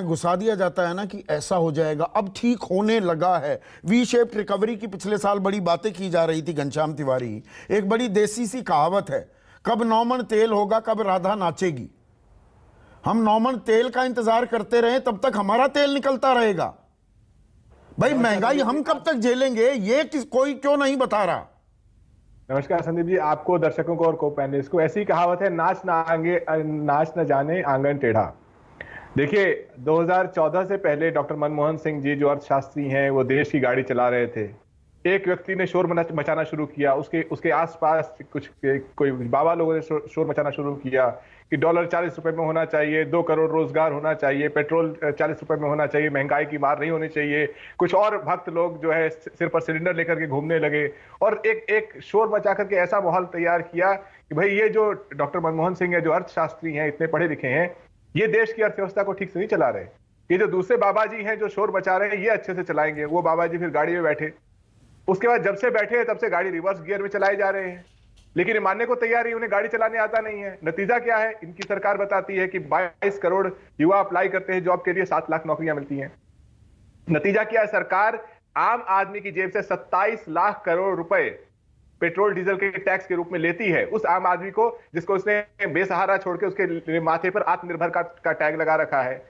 घुसा दिया जाता है ना कि ऐसा हो जाएगा, अब ठीक होने लगा है। वी शेप्ड रिकवरी की पिछले साल बड़ी बातें की जा रही थी घनश्याम तिवारी। एक बड़ी देसी सी कहावत है, कब 9 मन तेल होगा, कब राधा नाचेगी। हम 9 मन तेल का इंतजार करते रहे तब तक हमारा तेल निकलता रहेगा। भाई महंगाई हम कब तक झेलेंगे, ये कोई क्यों नहीं बता रहा। नमस्कार संदीप जी, आपको, दर्शकों को और को पैनलिस्ट को। ऐसी कहावत है, नाच ना जाने आंगन टेढ़ा। देखिए, 2014 से पहले डॉक्टर मनमोहन सिंह जी जो अर्थशास्त्री हैं, वो देश की गाड़ी चला रहे थे। एक व्यक्ति ने शोर मचाना शुरू किया, उसके आसपास कोई बाबा लोगों ने शोर मचाना शुरू किया कि डॉलर 40 रुपए में होना चाहिए, 2 करोड़ रोजगार होना चाहिए, पेट्रोल 40 रुपए में होना चाहिए, महंगाई की मार नहीं होनी चाहिए। कुछ और भक्त लोग जो है सिर पर सिलेंडर लेकर के घूमने लगे और एक शोर मचा करके ऐसा माहौल तैयार किया कि भाई ये जो डॉक्टर मनमोहन सिंह है, जो अर्थशास्त्री हैं, इतने पढ़े लिखे हैं, ये देश की अर्थव्यवस्था को ठीक से नहीं चला रहे। ये जो दूसरे बाबा जी हैं जो शोर मचा रहे हैं, ये अच्छे से चलाएंगे। वो बाबा जी फिर गाड़ी में बैठे, उसके बाद जब से बैठे तब से गाड़ी रिवर्स गियर में चलाई जा रहे हैं, लेकिन ये मानने को तैयार ही उन्हें गाड़ी चलाने आता नहीं है। नतीजा क्या है? इनकी सरकार बताती है कि 22 करोड़ युवा अप्लाई करते हैं जॉब के लिए, 7 लाख नौकरियां मिलती हैं। नतीजा क्या है? सरकार आम आदमी की जेब से 27 लाख करोड़ रुपए पेट्रोल डीजल के टैक्स के रूप में लेती है, उस आम आदमी को जिसको उसने बेसहारा छोड़ के उसके माथे पर आत्मनिर्भर का टैग लगा रखा है।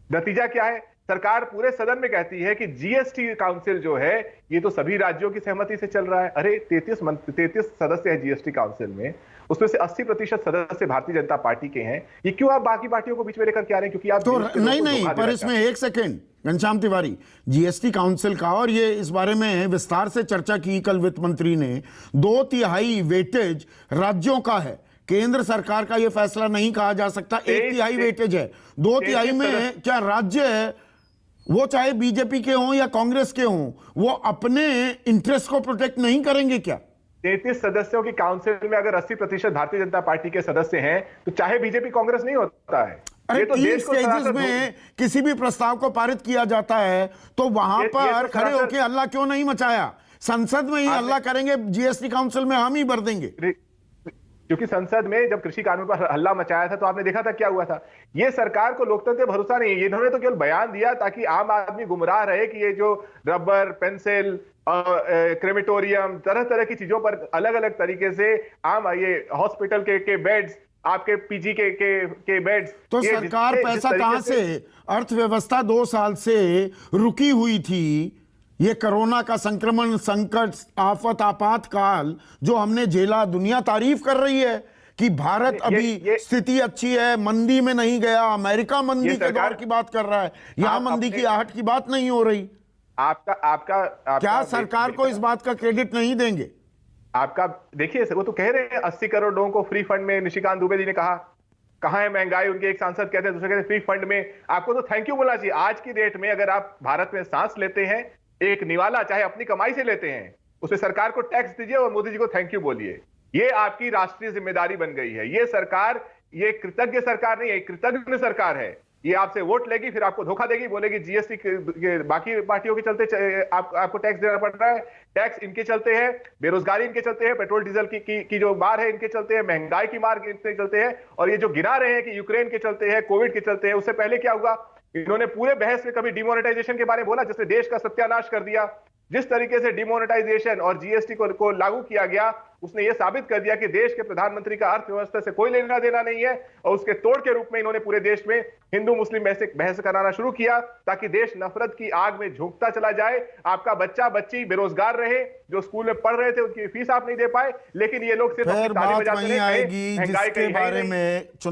नतीजा क्या है? सरकार पूरे सदन में कहती है कि जीएसटी काउंसिल जो है ये तो सभी राज्यों की सहमति से चल रहा है। अरे 33 सदस्य है जीएसटी काउंसिल में, उसमें से 80% सदस्य भारतीय जनता पार्टी के हैं। ये क्यों आप बाकी पार्टियों को बीच में लेकर के आ रहे हैं? क्योंकि आप तो नहीं, पर इसमें एक second Ghanshyam Tiwari, GST council का, और ये इस बारे में विस्तार से चर्चा की कल वित्त मंत्री ने, 2/3 वेटेज राज्यों का है, केंद्र सरकार का यह फैसला नहीं कहा जा सकता। 1/3 वेटेज है, 2/3 में क्या राज्य है, वो चाहे बीजेपी के हों या कांग्रेस के हों, वो अपने इंटरेस्ट को प्रोटेक्ट नहीं करेंगे क्या? 33 सदस्यों की काउंसिल में अगर 80% भारतीय जनता पार्टी के सदस्य हैं, तो चाहे बीजेपी कांग्रेस नहीं होता है। अरे तो देश स्टेजेस में किसी भी प्रस्ताव को पारित किया जाता है तो वहां पर खड़े होकर हल्ला क्यों नहीं मचाया? संसद में ही हल्ला करेंगे, जीएसटी काउंसिल में हम ही भर देंगे। क्योंकि संसद में जब कृषि कानून पर हल्ला मचाया था तो आपने देखा था क्या हुआ था। ये सरकार को लोकतंत्र पे भरोसा नहीं है। इन्होंने तो केवल बयान दिया ताकि आम आदमी गुमराह रहे कि ये जो रबर, पेंसिल, क्रेमेटोरियम, तरह तरह की चीजों पर अलग अलग तरीके से ये हॉस्पिटल के बेड्स, आपके पीजी के बेड्स। तो सरकार पैसा कहां से? अर्थव्यवस्था 2 साल से रुकी हुई थी। ये कोरोना का संक्रमण, संकट, आफत, आपातकाल जो हमने झेला, दुनिया तारीफ कर रही है कि भारत अभी स्थिति अच्छी है, मंदी में नहीं गया। अमेरिका मंदी के दौर की बात कर रहा है, यहां मंदी की आहट की बात नहीं हो रही। आपका क्या सरकार को इस बात का क्रेडिट नहीं देंगे? आपका देखिए, वो तो कह रहे हैं 80 करोड़ लोगों को फ्री फंड में। निशिकांत दुबे जी ने कहा, कहां है महंगाई? उनके एक सांसद कहते हैं, दूसरे कहते हैं फ्री फंड में। आपको तो थैंक यू बोलना चाहिए। आज की डेट में अगर आप भारत में सांस लेते हैं, एक निवाला चाहे अपनी कमाई से लेते हैं, उसे सरकार को टैक्स दीजिए और मोदी जी को थैंक यू बोलिए। ये आपकी राष्ट्रीय जिम्मेदारी बन गई है। ये सरकार, ये कृतज्ञ सरकार नहीं है, कृतज्ञ सरकार है। ये आपसे वोट लेगी, फिर आपको धोखा देगी, बोलेगी जीएसटी के बाकी पार्टियों के चलते आपको टैक्स देना पड़ रहा है। टैक्स इनके चलते है, बेरोजगारी इनके चलते है, पेट्रोल डीजल की जो मार है इनके चलते है, महंगाई की मार इनके चलते है। और ये जो गिरा रहे हैं कि यूक्रेन के चलते है, कोविड के चलते है, उससे पहले क्या हुआ? इन्होंने पूरे बहस में कभी डिमोनेटाइजेशन के बारे में बोला, जिसने देश का सत्यानाश कर दिया। जिस तरीके से डिमोनेटाइजेशन और जीएसटी को लागू किया गया, उसने यह साबित कर दिया कि देश के प्रधानमंत्री का अर्थव्यवस्था से कोई लेना देना नहीं है। और उसके तोड़ के रूप में इन्होंने पूरे देश में हिंदू मुस्लिम बहस कराना शुरू किया ताकि देश नफरत की आग में झोंकता चला जाए। आपका बच्चा बच्ची बेरोजगार रहे, जो स्कूल में पढ़ रहे थे, उनकी फीस आप नहीं दे पाए, लेकिन ये लोग सिर्फ ताली बजाते रहे। महंगाई के बारे में